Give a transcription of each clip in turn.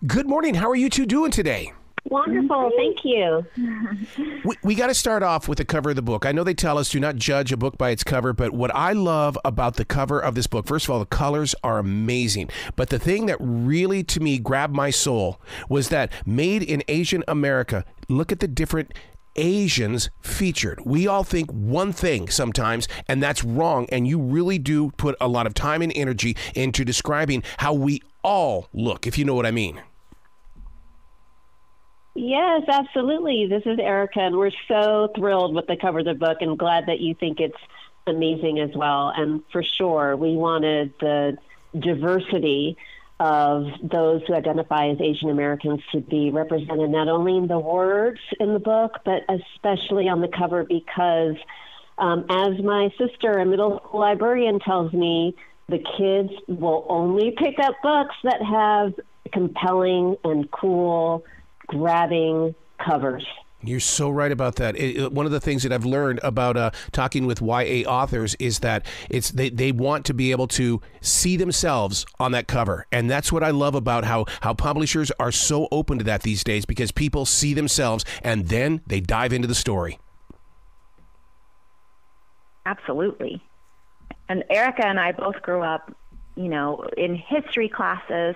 Good morning. How are you two doing today? Wonderful. Thank you. We got to start off with the cover of the book. I know they tell us do not judge a book by its cover, but what I love about the cover of this book, first of all, the colors are amazing. But the thing that really, to me, grabbed my soul was that made in Asian America. Look at the different Asians featured. We all think one thing sometimes, and that's wrong. And you really do put a lot of time and energy into describing how we all look, if you know what I mean. Yes, absolutely. This is Erika, and we're so thrilled with the cover of the book and glad that you think it's amazing as well. And for sure, we wanted the diversity of those who identify as Asian Americans to be represented not only in the words in the book, but especially on the cover because, as my sister, a middle school librarian, tells me, the kids will only pick up books that have compelling and cool, grabbing covers. You're so right about that. One of the things that I've learned about talking with YA authors is that they want to be able to see themselves on that cover. And that's what I love about how publishers are so open to that these days, because people see themselves and then they dive into the story. Absolutely. And Erika and I both grew up, in history classes,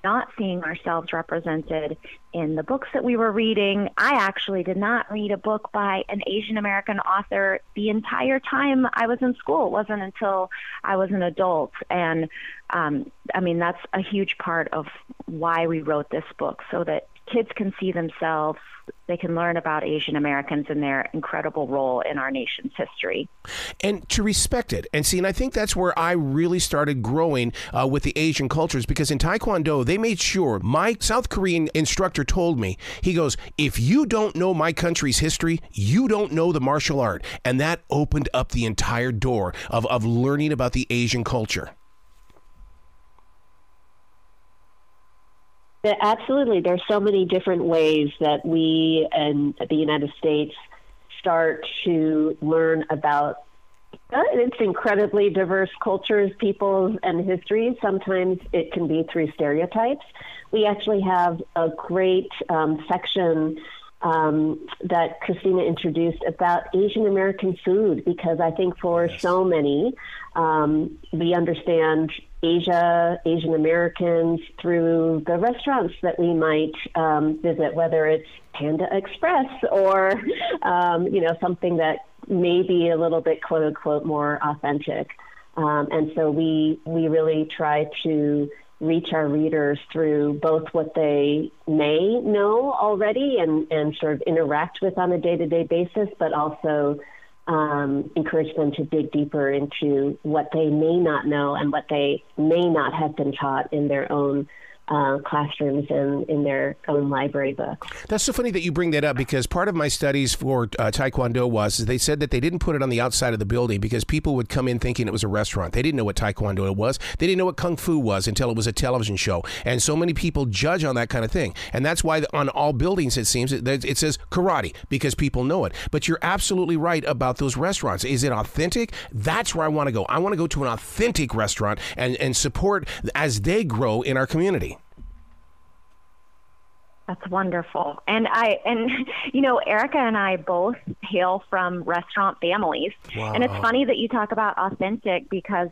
not seeing ourselves represented in the books that we were reading. I actually did not read a book by an Asian American author the entire time I was in school. It wasn't until I was an adult. And that's a huge part of why we wrote this book, so that kids can see themselves, they can learn about Asian Americans and their incredible role in our nation's history. And to respect it. And see, and I think that's where I really started growing with the Asian cultures, because in Taekwondo, they made sure, my South Korean instructor told me, he goes, if you don't know my country's history, you don't know the martial art. And that opened up the entire door of learning about the Asian culture. Yeah, absolutely. There's so many different ways that we in the United States start to learn about its incredibly diverse cultures, peoples, and histories. Sometimes it can be through stereotypes. We actually have a great section that Christina introduced about Asian American food, because I think for so many, we understand Asian Americans through the restaurants that we might visit, whether it's Panda Express or, something that may be a little bit, quote unquote, more authentic. And so we really try to reach our readers through both what they may know already and sort of interact with on a day-to-day basis, but also encourage them to dig deeper into what they may not know and what they may not have been taught in their own classrooms and in their own library books. That's so funny that you bring that up, because part of my studies for Taekwondo was they said that they didn't put it on the outside of the building because people would come in thinking it was a restaurant. They didn't know what Taekwondo was. They didn't know what Kung Fu was until it was a television show. And so many people judge on that kind of thing. And that's why on all buildings, it seems, it says karate, because people know it. But you're absolutely right about those restaurants. Is it authentic? That's where I want to go. I want to go to an authentic restaurant and support as they grow in our community. That's wonderful. And Erika and I both hail from restaurant families. Wow. And it's funny that you talk about authentic, because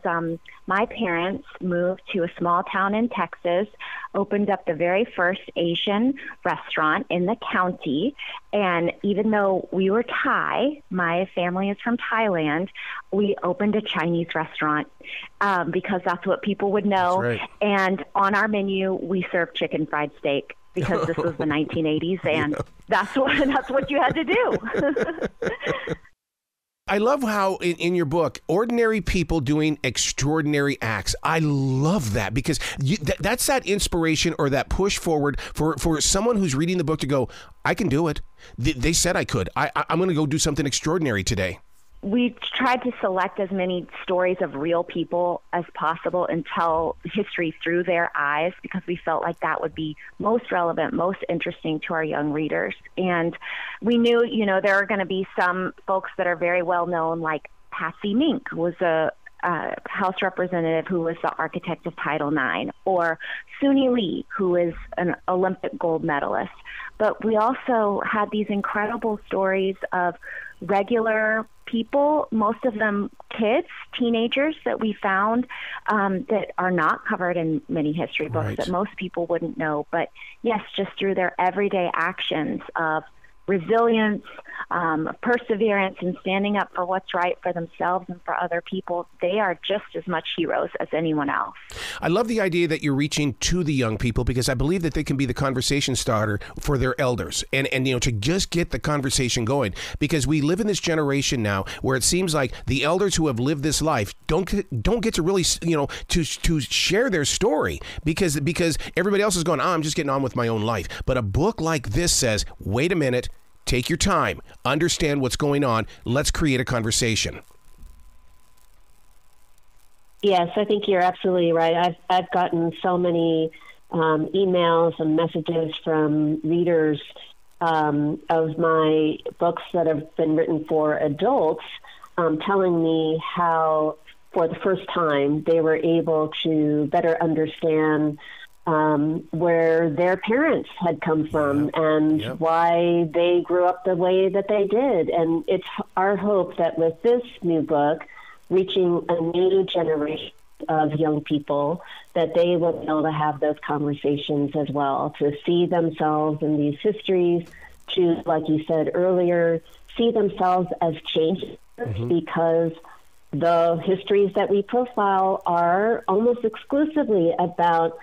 my parents moved to a small town in Texas, opened up the very first Asian restaurant in the county. And even though we were Thai, my family is from Thailand, we opened a Chinese restaurant because that's what people would know. That's right. And on our menu, we served chicken fried steak, because this was the 1980s, and that's what you had to do. I love how in your book, ordinary people doing extraordinary acts. I love that, because that's that inspiration or that push forward for someone who's reading the book to go, I can do it. They said I could. I'm going to go do something extraordinary today. We tried to select as many stories of real people as possible and tell history through their eyes, because we felt like that would be most relevant, most interesting to our young readers. And we knew, there are going to be some folks that are very well known, like Patsy Mink was a House representative who was the architect of Title IX, or Suni Lee, who is an Olympic gold medalist. But we also had these incredible stories of regular people, most of them kids, teenagers, that we found that are not covered in many history books, right, that most people wouldn't know. But yes, just through their everyday actions of resilience, perseverance, and standing up for what's right for themselves and for other people, they are just as much heroes as anyone else. I love the idea that you're reaching to the young people, because I believe that they can be the conversation starter for their elders, and to just get the conversation going, because we live in this generation now where it seems like the elders who have lived this life don't get to really to share their story, because everybody else is going, I'm just getting on with my own life. But a book like this says, wait a minute, take your time, understand what's going on, let's create a conversation. Yes, I think you're absolutely right. I've gotten so many emails and messages from readers of my books that have been written for adults, telling me how, for the first time, they were able to better understand where their parents had come from and why they grew up the way that they did. And it's our hope that with this new book, reaching a new generation of young people, that they will be able to have those conversations as well, to see themselves in these histories, to, like you said earlier, see themselves as changers, because the histories that we profile are almost exclusively about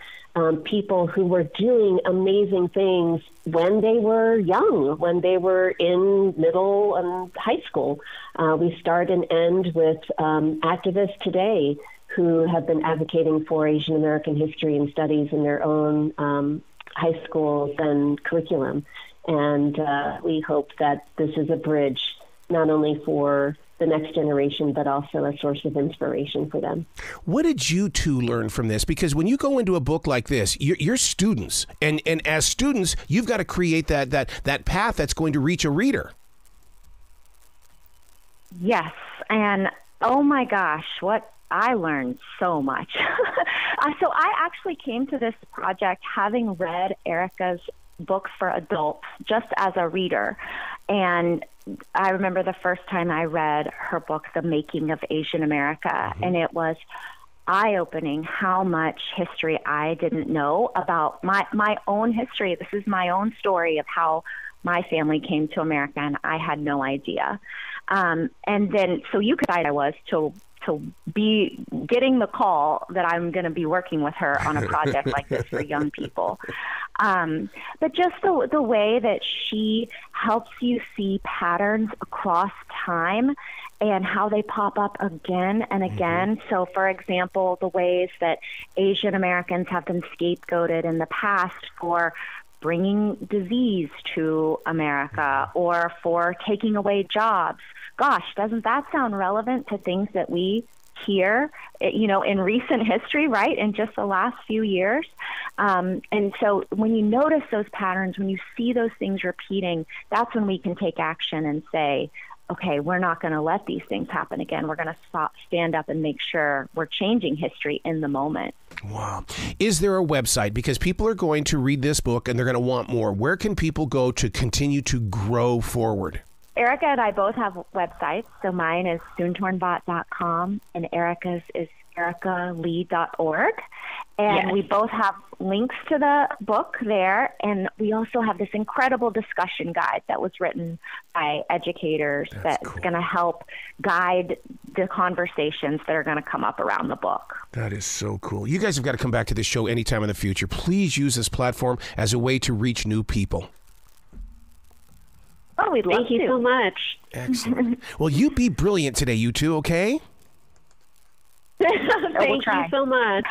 people who were doing amazing things when they were young, when they were in middle and high school. We start and end with activists today who have been advocating for Asian American history and studies in their own high schools and curriculum. And we hope that this is a bridge not only for the next generation, but also a source of inspiration for them. What did you two learn from this? Because when you go into a book like this, you're students, and as students, you've got to create that path that's going to reach a reader. Yes, and oh my gosh, what I learned so much. So I actually came to this project having read Erika's books for adults just as a reader. And I remember the first time I read her book, The Making of Asian America, and it was eye-opening how much history I didn't know about my own history. This is my own story of how my family came to America, and I had no idea. And then, so you could I was to be getting the call that I'm going to be working with her on a project like this for young people. But just the way that she helps you see patterns across time and how they pop up again and again. So, for example, the ways that Asian Americans have been scapegoated in the past for bringing disease to America or for taking away jobs. Gosh, doesn't that sound relevant to things that we hear, in recent history, right? In just the last few years. And so when you notice those patterns, when you see those things repeating, that's when we can take action and say, okay, we're not going to let these things happen again. We're going to stand up and make sure we're changing history in the moment. Wow. Is there a website? Because people are going to read this book and they're going to want more. Where can people go to continue to grow forward? Erika and I both have websites. So mine is Soontornvant.com and Erika's is erikalee.org. And we both have links to the book there. And we also have this incredible discussion guide that was written by educators that's going to help guide the conversations that are going to come up around the book. That is so cool. You guys have got to come back to this show anytime in the future. Please use this platform as a way to reach new people. Oh, we'd love to. Thank you so much. Excellent. Well, you be brilliant today, you two, okay? Thank you so much.